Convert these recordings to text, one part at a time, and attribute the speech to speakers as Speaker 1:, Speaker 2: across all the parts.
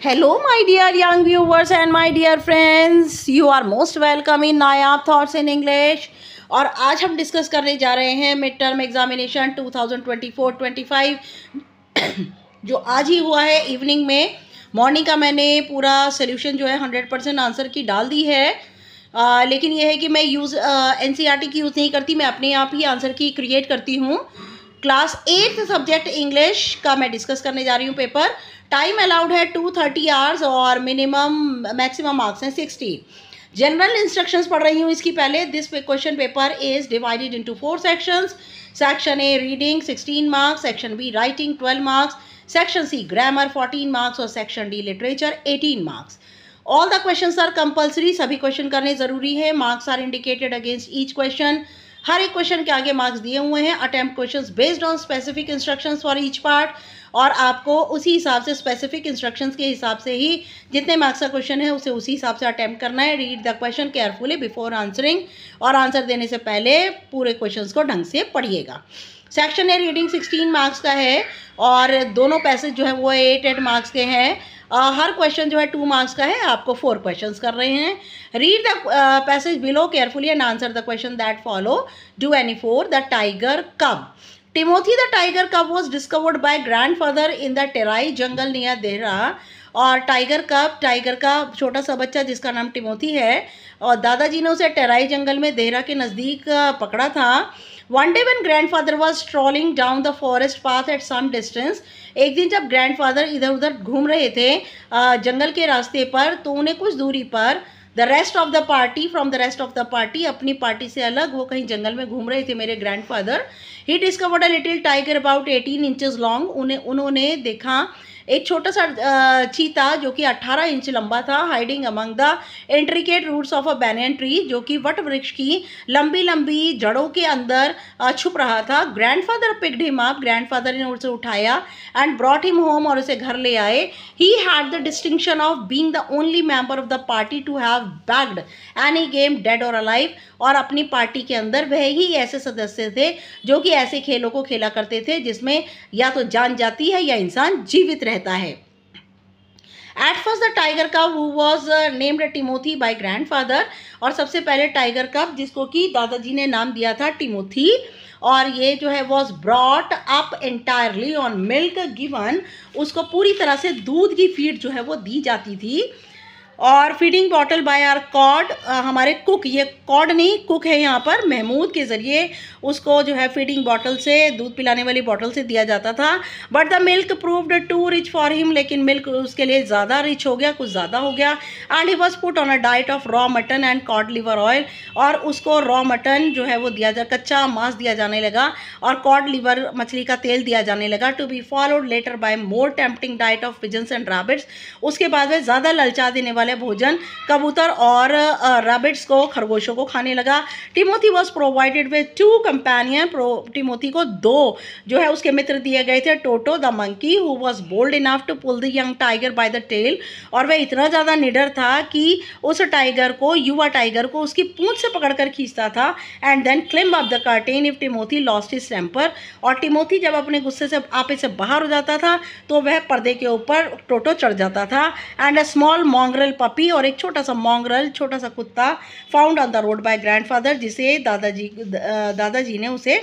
Speaker 1: Hello, my dear young viewers and my dear friends. You are most welcome in Nayab thoughts in English. और आज हम discuss करने जा रहे हैं मिड टर्म एग्जामिनेशन 2024-25 जो आज ही हुआ है इवनिंग में। मॉर्निंग का मैंने पूरा सोल्यूशन जो है 100% आंसर की डाल दी है। लेकिन यह है कि मैं NCERT की यूज़ नहीं करती, मैं अपने आप ही आंसर की क्रिएट करती हूँ। क्लास 8 सब्जेक्ट इंग्लिश का मैं डिस्कस करने जा रही हूँ पेपर। टाइम अलाउड है 230 आवर्स और मैक्सिमम मार्क्स हैं 60। जनरल इंस्ट्रक्शंस पढ़ रही हूँ इसकी पहले। This question paper is divided into 4 sections. Section A reading 16 marks, section B writing 12 marks, section C grammar 14 marks और section D literature 18 marks. All the questions are compulsory, सभी question करने जरूरी है। Marks are indicated against each question. हर एक question के आगे marks दिए हुए हैं। Attempt questions based on specific instructions for each part, और आपको उसी हिसाब से स्पेसिफिक इंस्ट्रक्शंस के हिसाब से ही जितने मार्क्स का क्वेश्चन है उसे उसी हिसाब से अटेम्प्ट करना है। Read the question carefully before answering, और आंसर देने से पहले पूरे क्वेश्चंस को ढंग से पढ़िएगा। सेक्शन ए रीडिंग 16 मार्क्स का है और दोनों पैसेज जो है वो 8 मार्क्स के हैं। हर क्वेश्चन जो है 2 मार्क्स का है। आपको 4 क्वेश्चंस कर रहे हैं। Read the passage below carefully and answer the question that follow. Do any four the tiger कब। टिमोथी द टाइगर कब was discovered by grandfather in the try jungle near Dehra. और टाइगर का छोटा सा बच्चा जिसका नाम टिमोथी है, और दादाजी ने उसे टेराई जंगल में देहरा के नज़दीक पकड़ा था। One day when grandfather was strolling down the forest path at some distance. एक दिन जब ग्रैंडफादर इधर उधर घूम रहे थे जंगल के रास्ते पर, तो उन्हें कुछ दूरी पर from the rest of the party, अपनी पार्टी से अलग वो कहीं जंगल में घूम रहे थे मेरे grandfather. He discovered a little tiger about 18 inches long. उन्होंने देखा एक छोटा सा चीता जो कि 18 इंच लंबा था, hiding among the intricate roots of a banyan tree, जो कि वट वृक्ष की लंबी लंबी जड़ों के अंदर छुप रहा था। Grandfather picked him up, grandfather ने उसे उठाया एंड ब्रॉट हिम होम, और उसे घर ले आए। He had the distinction of being the only member of the party to have bagged any game dead or alive. और अपनी पार्टी के अंदर वह ही ऐसे सदस्य थे जो कि ऐसे खेलों को खेला करते थे जिसमें या तो जान जाती है या इंसान जीवित रहता है। At first the tiger cub who was named Timothy by grandfather. और सबसे पहले टाइगर कब जिसको कि दादाजी ने नाम दिया था टिमोथी, और ये जो है was brought up entirely on milk given. उसको पूरी तरह से दूध की फीड जो है वो दी जाती थी। और feeding bottle by our cod, हमारे कुक, ये कॉड नहीं कुक है यहाँ पर, महमूद के ज़रिए उसको जो है फीडिंग बॉटल से, दूध पिलाने वाली बॉटल से दिया जाता था। But the milk proved too rich for him, लेकिन मिल्क उसके लिए ज़्यादा रिच हो गया, कुछ ज़्यादा हो गया। And he was put on a diet of raw mutton and cod liver oil, और उसको रॉ मटन जो है वो कच्चा मांस दिया जाने लगा, और कॉड लिवर मछली का तेल दिया जाने लगा। To be followed later by more tempting diet of pigeons and rabbits. उसके बाद वह ज़्यादा ललचा देने वाले भोजन कबूतर और रैबिट्स को, खरगोशों को खाने लगा। Timothy was provided with 2 companion. Timothy को 2 जो है उसके मित्र दिए गए थे। Toto the monkey who was bold enough to pull the young tiger by the tail, और वह इतना ज़्यादा निडर था कि उस टाइगर को, युवा टाइगर को, उसकी पूंछ से पकड़कर खींचता था। And then climb up the curtain if Timothy lost his temper. और टिमोथी जब अपने गुस्से से, आपे से बाहर हो जाता था तो वह पर्दे के ऊपर टोटो चढ़ जाता था। And a small mongrel puppy, और एक छोटा सा मॉन्ग्रेल, छोटा सा कुत्ता, found on the road by grandfather, जिसे दादाजी ने उसे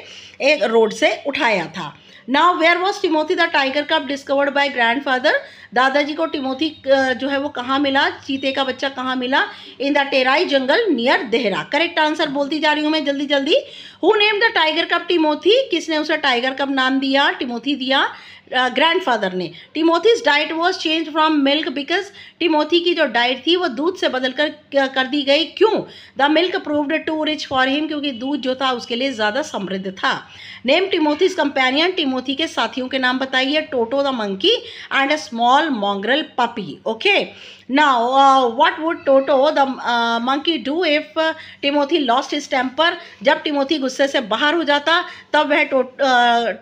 Speaker 1: एक रोड से उठाया था। Now where was Timothy the tiger cub discovered by grandfather. दादाजी को टिमोथी जो है वो कहाँ मिला, चीते का बच्चा कहाँ मिला। In the try jungle near Dehra. Correct answer बोलती जा रही हूँ मैं जल्दी जल्दी। हु नेम्ड द टाइगर कब टिमोथी, किसने उसे टाइगर कब नाम दिया, टिमोथी दिया, ग्रैंडफादर ने। Timothy's diet was change from milk because, Timothy की जो डाइट थी वो दूध से बदल कर दी गई, क्यों। The milk proved too rich for him, क्योंकि दूध जो था उसके लिए ज़्यादा समृद्ध था। नेम टिमोथीज कंपेनियन, टिमोथी के साथियों के नाम बताइए। Toto the monkey and a small mongrel puppy. Okay, now what would Toto the monkey do if Timothy lost his temper. जब टिमोथी गुस्से से बाहर हो जाता तब वह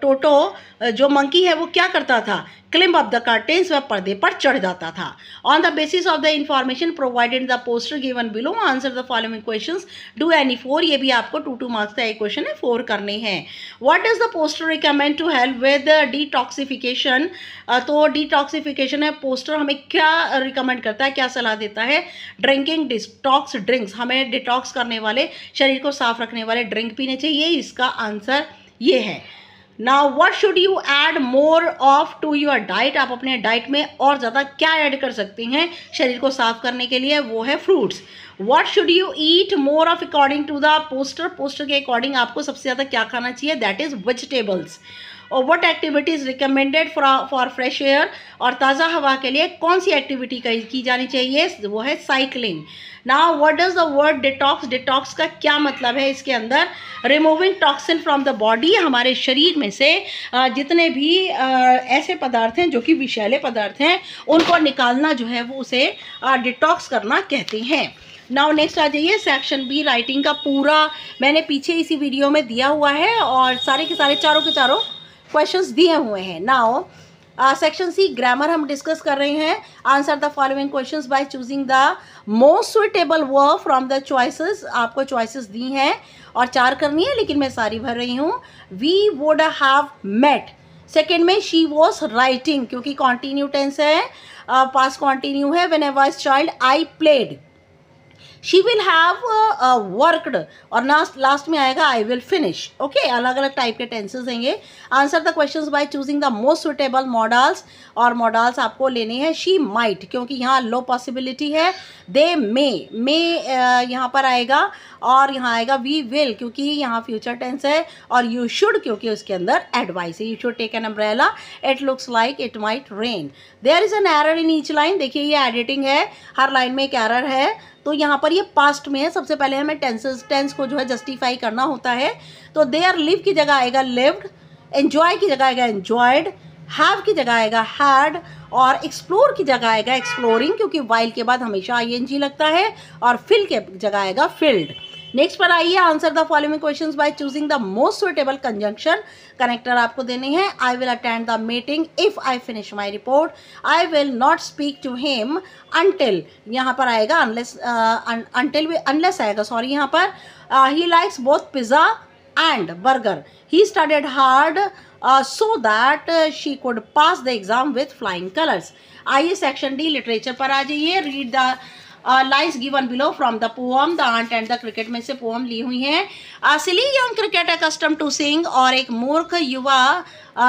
Speaker 1: टोटो जो मंकी है वो क्या करता था, क्लिम्ब अप द कर्टेन्स, वह पर्दे पर चढ़ जाता था। On the basis of the information provided the poster given below answer the following questions, do any 4, ये भी आपको 2 मार्क्स का एक क्वेश्चन है, 4 करने हैं। What does the poster recommend to help with detoxification, तो डिटॉक्सिफिकेशन है, पोस्टर हमें क्या रिकमेंड करता है, क्या सलाह देता है, ड्रिंकिंग डिटॉक्स ड्रिंक्स, हमें डिटॉक्स करने वाले, शरीर को साफ रखने वाले ड्रिंक पीने चाहिए, इसका आंसर ये है। Now what should you add more of to your diet, आप अपने डाइट में और ज़्यादा क्या ऐड कर सकते हैं शरीर को साफ करने के लिए, वो है fruits. What should you eat more of according to the poster, poster के अकॉर्डिंग आपको सबसे ज़्यादा क्या खाना चाहिए, दैट इज़ वेजिटेबल्स। और what activity is recommended for fresh air, और ताज़ा हवा के लिए कौन सी एक्टिविटी की जानी चाहिए, वो है cycling. Now what does the word detox, detox का क्या मतलब है, इसके अंदर removing toxin from the body, हमारे शरीर में से जितने भी ऐसे पदार्थ हैं जो कि विषैले पदार्थ हैं उनको निकालना जो है वो उसे डिटॉक्स करना कहते हैं। नाउ नेक्स्ट आ जाइए, सेक्शन बी राइटिंग का पूरा मैंने पीछे इसी वीडियो में दिया हुआ है और सारे के सारे चारों के चारों क्वेश्चंस दिए हुए हैं। नाउ सेक्शन सी ग्रामर हम डिस्कस कर रहे हैं। Answer the following questions by choosing the most suitable verb from the choices, आपको चॉइसेस दी हैं और 4 करनी है लेकिन मैं सारी भर रही हूँ। We would have met, second में शी वॉज राइटिंग क्योंकि कॉन्टिन्यू टेंस है, पास्ट कॉन्टिन्यू है, when I was child I played. She will have worked और लास्ट में आएगा आई विल फिनिश। ओके, अलग अलग टाइप के टेंसेस हैं। Answer the questions by choosing the most suitable models, और मॉडल्स आपको लेने हैं शी माइट क्योंकि यहाँ लो पॉसिबिलिटी है, दे मे यहाँ पर आएगा, और यहाँ आएगा वी विल क्योंकि यहाँ फ्यूचर टेंस है, और यू शुड क्योंकि उसके अंदर एडवाइस है, you should take an umbrella, it looks like it might rain. There is an error in each line, देखिए ये एडिटिंग है, हर लाइन में एक एरर है, तो यहाँ पर ये पास्ट में है। सबसे पहले हमें टेंस को जो है जस्टिफाई करना होता है, तो देयर लिव की जगह आएगा लिव्ड, एन्जॉय की जगह आएगा एन्जॉयड, हैव की जगह आएगा हैड, और एक्सप्लोर की जगह आएगा एक्सप्लोरिंग क्योंकि वाइल के बाद हमेशा ing लगता है, और फिल के जगह आएगा फिल्ड। नेक्स्ट पर आइए, answer the following questions by choosing the most suitable conjunction. Connector आपको देने हैं, I will attend the meeting if I finish my report, I will not speak to him until, यहाँ पर आएगा अनलेस आएगा, sorry यहाँ पर he likes both pizza and burger, he studied hard so that she could pass the exam with flying colors। आइए section D literature पर आ जाइए। Read the lines given below from the poem the ant and the cricket में से poem ली हुई हैं। Silly young cricket accustom to sing, और एक मूर्ख युवा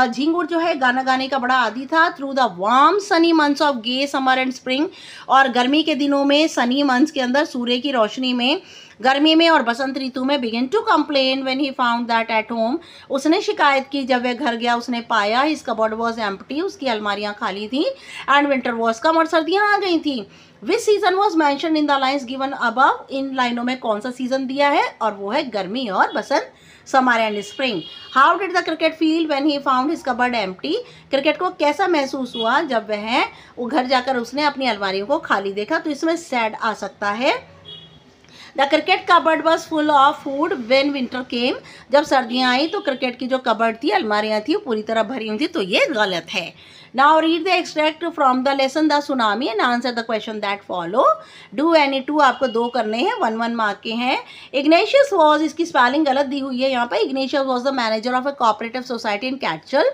Speaker 1: झिंगुर जो है गाना गाने का बड़ा आदी था। Through the warm sunny months of the summer and spring, और गर्मी के दिनों में सनी मंथ्स के अंदर सूर्य की रोशनी में, गर्मी में और बसंत ऋतु में, begin to complain when he found that at home, उसने शिकायत की जब वह घर गया उसने पाया, हिज कबर्ड वॉज एम्प्टी, उसकी अलमारियां खाली थी, एंड विंटर वॉज कम, और सर्दियां आ गई थी। Which season was mentioned in the lines given above, इन लाइनों में कौन सा सीजन दिया है, और वो है गर्मी और बसंत, summer and spring. How did the cricket feel when he found his cupboard empty, cricket को कैसा महसूस हुआ जब वो घर जाकर उसने अपनी अलमारियों को खाली देखा, तो इसमें सैड आ सकता है। The cricket cupboard was full of food when winter came, जब सर्दियाँ आई तो क्रिकेट की जो कबर्ड थी, अलमारियाँ थी, वो पूरी तरह भरी हुई थी, तो ये गलत है। Now read the extract from the lesson the tsunami and answer the question that follow. Do any 2 आपको 2 करने हैं, 1 मार्क के हैं। इग्नेशियस वॉज, इसकी स्पेलिंग गलत दी हुई है यहाँ पर, Ignatius was the manager of a cooperative society in Katchal,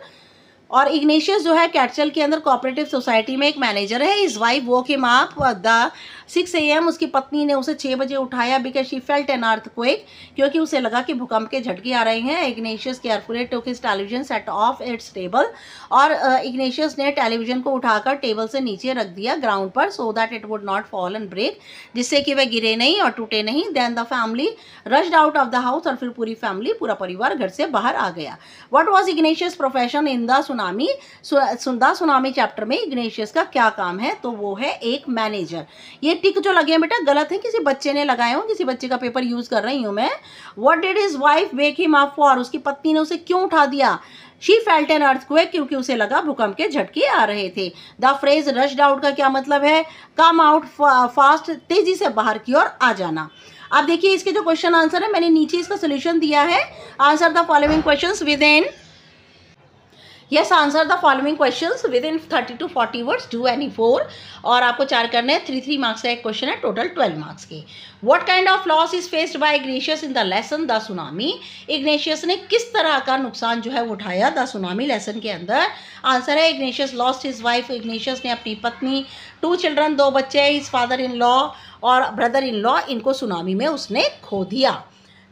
Speaker 1: और इग्नेशियस जो है कैटचल के अंदर कोऑपरेटिव सोसाइटी में एक मैनेजर है। इस wife woke him up the 6 AM, उसकी पत्नी ने उसे 6 बजे उठाया, because she felt an earthquake, क्योंकि उसे लगा कि भूकंप के झटके आ रहे हैं। Ignatius carefully took his television set off its table, और इग्नेशियस ने टेलीविजन को उठाकर टेबल से नीचे रख दिया ग्राउंड पर, so that it would not fall and break, जिससे कि वह गिरे नहीं और टूटे नहीं। Then the family rushed out of the house, और फिर पूरी फैमिली, पूरा परिवार घर से बाहर आ गया। What was Ignatius profession in the tsunami, tsunami chapter में इग्नेशियस का क्या काम है, तो वो है एक मैनेजर। ये टिक जो लगे हैं बेटा गलत है, किसी बच्चे ने लगाए हो, किसी बच्चे का पेपर यूज कर रही हूँ मैं। What did his wife wake him up for, उसकी पत्नी ने उसे क्यों उठा दिया। शी फेल्ट एन अर्थक्वेक, क्योंकि उसे लगा भूकंप के झटके आ रहे थे। द फ्रेज रश्ड आउट का क्या मतलब है, कम आउट फास्ट, तेजी से बाहर की ओर आ जाना। अब देखिए इसके जो क्वेश्चन आंसर है, मैंने नीचे इसका सोल्यूशन दिया है। Answer the following questions with in yes, answer the following questions with in 30 to 40 words, do any 4। और आपको 4 करने हैं, 3 मार्क्स का एक क्वेश्चन है, टोटल 12 मार्क्स के। What kind of loss is faced by Ignatius in the lesson the tsunami. Ignatius ने किस तरह का नुकसान जो है वो उठाया द सुनामी लेसन के अंदर। आंसर है Ignatius lost his wife. Ignatius ने अपनी पत्नी, 2 चिल्ड्रन, 2 बच्चे, हिज फादर इन लॉ और ब्रदर इन लॉ, इनको सुनामी में उसने खो दिया।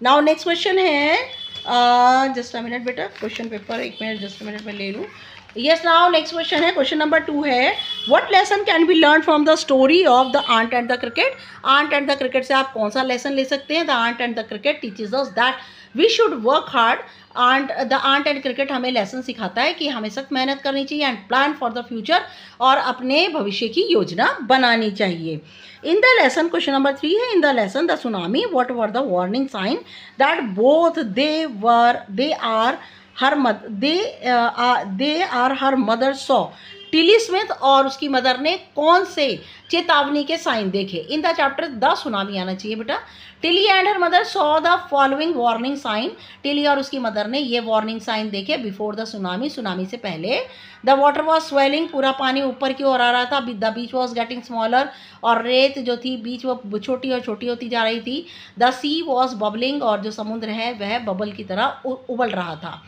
Speaker 1: नाउ नेक्स्ट क्वेश्चन है, जस्ट अ मिनट बेटा, question paper 1 minute, just a minute में ले लूँ। यस, नाउ नेक्स्ट क्वेश्चन है, क्वेश्चन नंबर 2 है, what lesson can be learn from the story of the ant and the cricket. Ant and the cricket से आप कौन सा लेसन ले सकते हैं। The ant and the cricket teaches us that we should work hard. The ant and cricket हमें lesson सिखाता है कि हमें सख्त मेहनत करनी चाहिए and plan for the future, और अपने भविष्य की योजना बनानी चाहिए। In the lesson, question number 3 है, in the lesson the tsunami what were the warning sign that both they are her mother saw. Tilly Smith और उसकी मदर ने कौन से चेतावनी के साइन देखे। In the chapter the tsunami आना चाहिए बेटा। Tilly and her mother saw the following warning sign. Tilly और उसकी मदर ने ये वार्निंग साइन देखे बिफोर द सुनामी, सुनामी से पहले। द वाटर वॉज स्वेलिंग, पूरा पानी ऊपर की ओर आ रहा था। The beach was getting smaller, और रेत जो थी बीच वो छोटी और छोटी होती जा रही थी। द सी वॉज बबलिंग, और जो समुद्र है वह बबल की तरह उबल रहा था।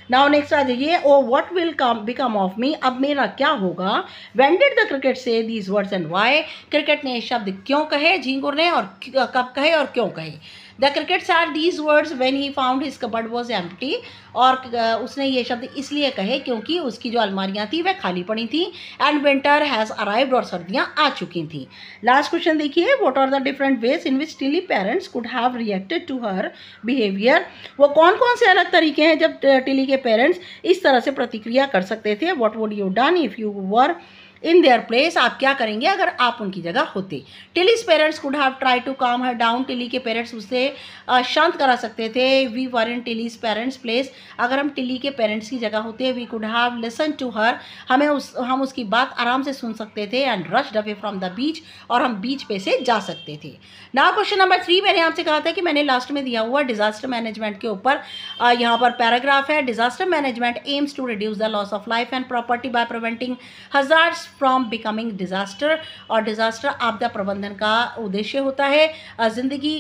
Speaker 1: नाउ नेक्स्ट आ जाइए, oh what will become of me, अब मेरा क्या होगा। व्हेन डिड द क्रिकेट से these words and why, cricket ने ये शब्द क्यों कहे, झींगुर ने, और कब कहे और क्यों कहे। The cricket sad these words when he found his cupboard was empty, और उसने ये शब्द इसलिए कहे क्योंकि उसकी जो अलमारियाँ थी वह खाली पड़ी थी। एंड विंटर हैज़ अराइव्ड, और सर्दियाँ आ चुकी थी। लास्ट क्वेश्चन देखिए, what are the different ways in which Tilly parents could have reacted to her behaviour. वो कौन कौन से अलग तरीके हैं जब टिली के पेरेंट्स इस तरह से प्रतिक्रिया कर सकते थे। What would you done if you were in their place, आप क्या करेंगे अगर आप उनकी जगह होते। Tilly's parents could have try to calm her down, Tilly के पेरेंट्स उसे शांत करा सकते थे। We were in Tilly's parents place, अगर हम टिली के पेरेंट्स की जगह होते। We could have listen to her, हम उसकी बात आराम से सुन सकते थे। And rushed away from the beach, और हम बीच पे से जा सकते थे। नाउ क्वेश्चन नंबर 3, मैंने आपसे कहा था कि मैंने लास्ट में दिया हुआ डिजास्टर मैनेजमेंट के ऊपर यहाँ पर पैराग्राफ है। Disaster management aims to reduce the loss of life and property by preventing hazards from becoming disaster, और डिजास्टर आपदा प्रबंधन का उद्देश्य होता है जिंदगी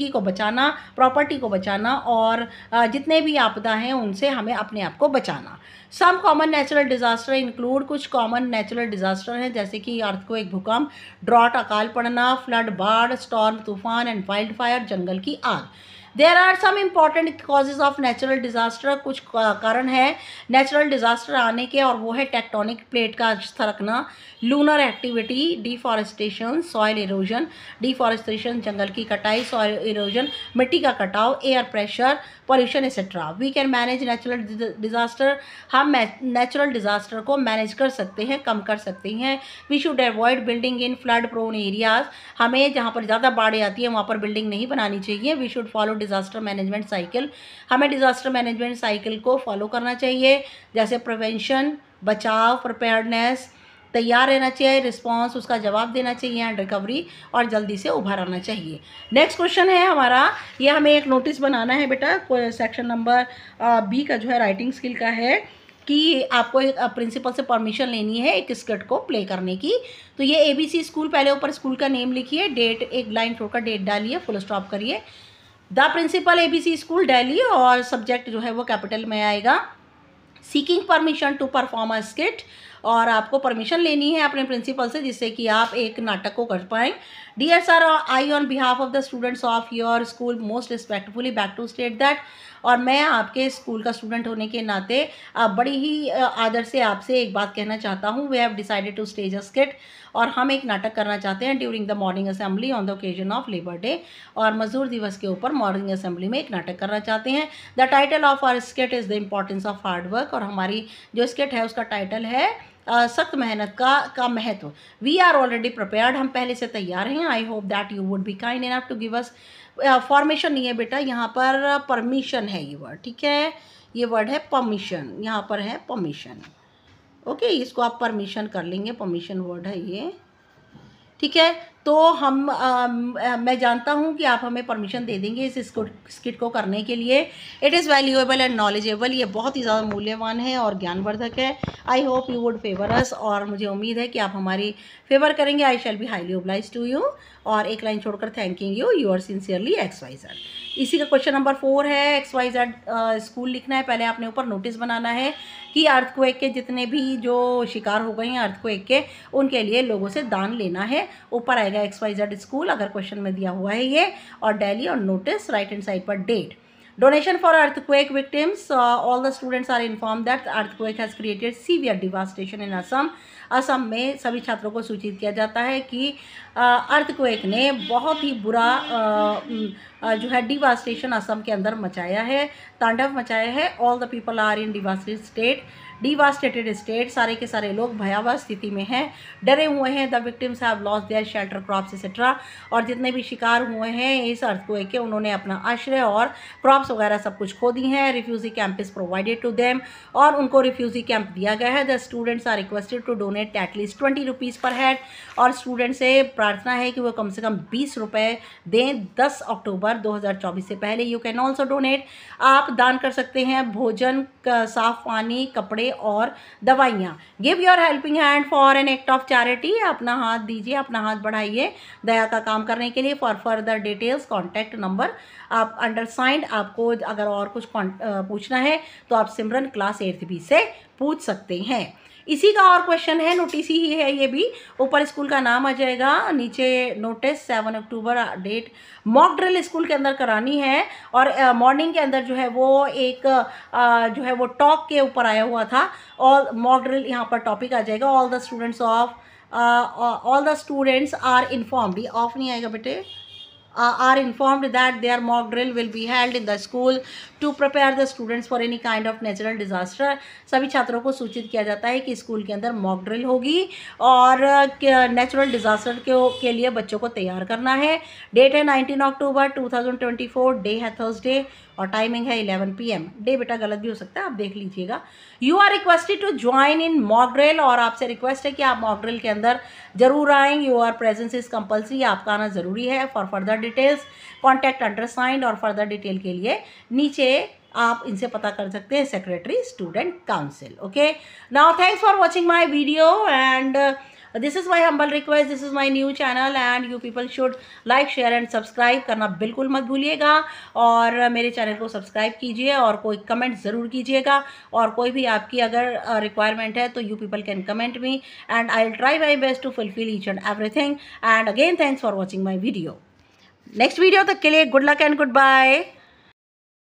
Speaker 1: को बचाना, प्रॉपर्टी को बचाना, और जितने भी आपदा हैं उनसे हमें अपने आप को बचाना। Some common natural disaster include, कुछ कॉमन नेचुरल डिजास्टर हैं जैसे कि अर्थक्वेक, भूकंप, ड्रॉट, अकाल पड़ना, फ्लड, बाढ़, स्टॉर्म, तूफान, एंड वाइल्ड फायर, जंगल की आग। There are some important causes of natural disaster, कुछ कारण है नेचुरल डिजास्टर आने के, और वो है टेक्टोनिक प्लेट का सरकना, lunar activity, deforestation, soil erosion, deforestation जंगल की कटाई, सॉइल इरोजन मिट्टी का कटाव, air pressure, pollution etcetera. We can manage natural disaster, हम नेचुरल डिजास्टर को मैनेज कर सकते हैं, कम कर सकते हैं। We should avoid building in flood prone areas, हमें जहाँ पर ज़्यादा बाढ़ें आती है वहाँ पर बिल्डिंग नहीं बनानी चाहिए। We should follow disaster management cycle, हमें डिजास्टर मैनेजमेंट साइकिल को फॉलो करना चाहिए, जैसे प्रिवेंशन, बचाव, प्रिपेयर्डनेस, तैयार रहना चाहिए, रिस्पांस उसका जवाब देना चाहिए, एंड रिकवरी, और जल्दी से उभर आना चाहिए। नेक्स्ट क्वेश्चन है हमारा, ये हमें एक नोटिस बनाना है बेटा, सेक्शन नंबर बी का जो है राइटिंग स्किल का है, कि आपको एक प्रिंसिपल से परमिशन लेनी है एक स्किट को प्ले करने की। तो ये ABC स्कूल, पहले ऊपर स्कूल का नेम लिखिए, डेट एक लाइन छोड़कर डेट डालिए, फुल स्टॉप करिए। The principal ABC school Delhi, और सब्जेक्ट जो है वो कैपिटल में आएगा। Seeking permission to perform a skit, और आपको परमिशन लेनी है अपने प्रिंसिपल से जिससे कि आप एक नाटक को कर पाएँ। Dear sir, I on behalf of the students of your school most respectfully beg to state that, और मैं आपके स्कूल का स्टूडेंट होने के नाते बड़ी ही आदर से आपसे एक बात कहना चाहता हूँ। We have decided to stage a skit, और हम एक नाटक करना चाहते हैं during the morning assembly on the occasion of labour day, और मजदूर दिवस के ऊपर मॉर्निंग असेंबली में एक नाटक करना चाहते हैं। The title of our skit is the importance of hard work, और हमारी जो स्किट है उसका टाइटल है सख्त मेहनत का महत्व। वी आर ऑलरेडी प्रिपेयर्ड, हम पहले से तैयार हैं। I hope that you would be kind enough to give us, formation नहीं है बेटा, यहाँ पर परमिशन है ये वर्ड, ठीक है, ये वर्ड है परमिशन, यहाँ पर है परमिशन। ओके, इसको आप परमिशन कर लेंगे, परमिशन वर्ड है ये। ठीक है, तो मैं जानता हूँ कि आप हमें परमिशन दे देंगे इस स्किट को करने के लिए। It is valuable and knowledgeable, ये बहुत ही ज़्यादा मूल्यवान है और ज्ञानवर्धक है। I hope you would favour us, और मुझे उम्मीद है कि आप हमारी फेवर करेंगे। I shall be highly oblige to you. और एक लाइन छोड़कर thanking you, you are sincerely XYZ। इसी का क्वेश्चन नंबर 4 है। XYZ स्कूल लिखना है। पहले आपने ऊपर नोटिस बनाना है कि अर्थक्वेक के जितने भी जो शिकार हो गए हैं अर्थक्वेक के, उनके लिए लोगों से दान लेना है। ऊपर आएगा XYZ स्कूल, अगर क्वेश्चन में दिया हुआ है ये, और डेली और नोटिस, राइट हैंड साइड पर date. Donation for earthquake victims, all the students are inform that earthquake has created severe devastation in Assam. Assam में सभी छात्रों को सूचित किया जाता है कि अर्थक्वेक ने बहुत ही बुरा जो है डिवास्टेशन असम के अंदर मचाया है, तांडव मचाया है। All the people are in devastated state, सारे के सारे लोग भयावह स्थिति में हैं, डरे हुए हैं। The victims have lost their shelter, crops etcetera, और जितने भी शिकार हुए हैं इस अर्थक्वेक के, उन्होंने अपना आश्रय और क्रॉप्स वगैरह सब कुछ खो दी हैं। Refugee camp is provided to them, और उनको रिफ्यूजी कैंप दिया गया है। The students are requested to donate at least 20 rupees per head, और स्टूडेंट से प्रार्थना है कि वो कम से कम 20 रुपये दें 10 अक्टूबर 2024 से पहले। यू कैन ऑल्सो डोनेट, आप दान कर सकते हैं भोजन, साफ पानी, कपड़े और दवाइयाँ। Give your helping hand for an act of charity, अपना हाथ दीजिए, अपना हाथ बढ़ाइए दया का काम करने के लिए। For further details contact number आप अंडरसाइंड, आपको अगर और कुछ पूछना है तो आप सिमरन क्लास 8th B से पूछ सकते हैं। इसी का और क्वेश्चन है, नोटिस ही है ये भी। ऊपर स्कूल का नाम आ जाएगा, नीचे नोटिस 7 अक्टूबर डेट। मॉक ड्रिल स्कूल के अंदर करानी है, और मॉर्निंग के अंदर जो है वो एक जो है वो टॉक के ऊपर आया हुआ था। ऑल मॉक ड्रिल यहाँ पर टॉपिक आ जाएगा। All the students are informed, of नहीं आएगा बेटे, are informed that their mock drill will be held in the school to prepare the students for any kind of natural disaster। सभी छात्रों को सूचित किया जाता है कि स्कूल के अंदर मॉक ड्रिल होगी और नेचुरल डिजास्टर के लिए बच्चों को तैयार करना है। डेट है 19 अक्टूबर 2024, डे है थर्सडे, और टाइमिंग है 11 PM। डे बेटा गलत भी हो सकता है, आप देख लीजिएगा। You are requested to join in mock drill, और आपसे रिक्वेस्ट है कि आप मॉक ड्रिल के अंदर जरूर आएँ। योर प्रेजेंस इज कंपल्सरी, आपका आना ज़रूरी है। फॉर फर्दर डिटेल्स कॉन्टैक्ट अंडरसाइंड, और फर्दर डिटेल के लिए नीचे आप इनसे पता कर सकते हैं, secretary student council. Okay, now thanks for watching my video, and this is my humble request, this is my new channel and you people should like, share and subscribe करना बिल्कुल मत भूलिएगा। और मेरे चैनल को सब्सक्राइब कीजिए, और कोई कमेंट ज़रूर कीजिएगा, और कोई भी आपकी अगर रिक्वायरमेंट है तो you people can comment me, and I will try my best to fulfil each and everything. And again thanks for watching my video. Next video तक के लिए good luck and good bye.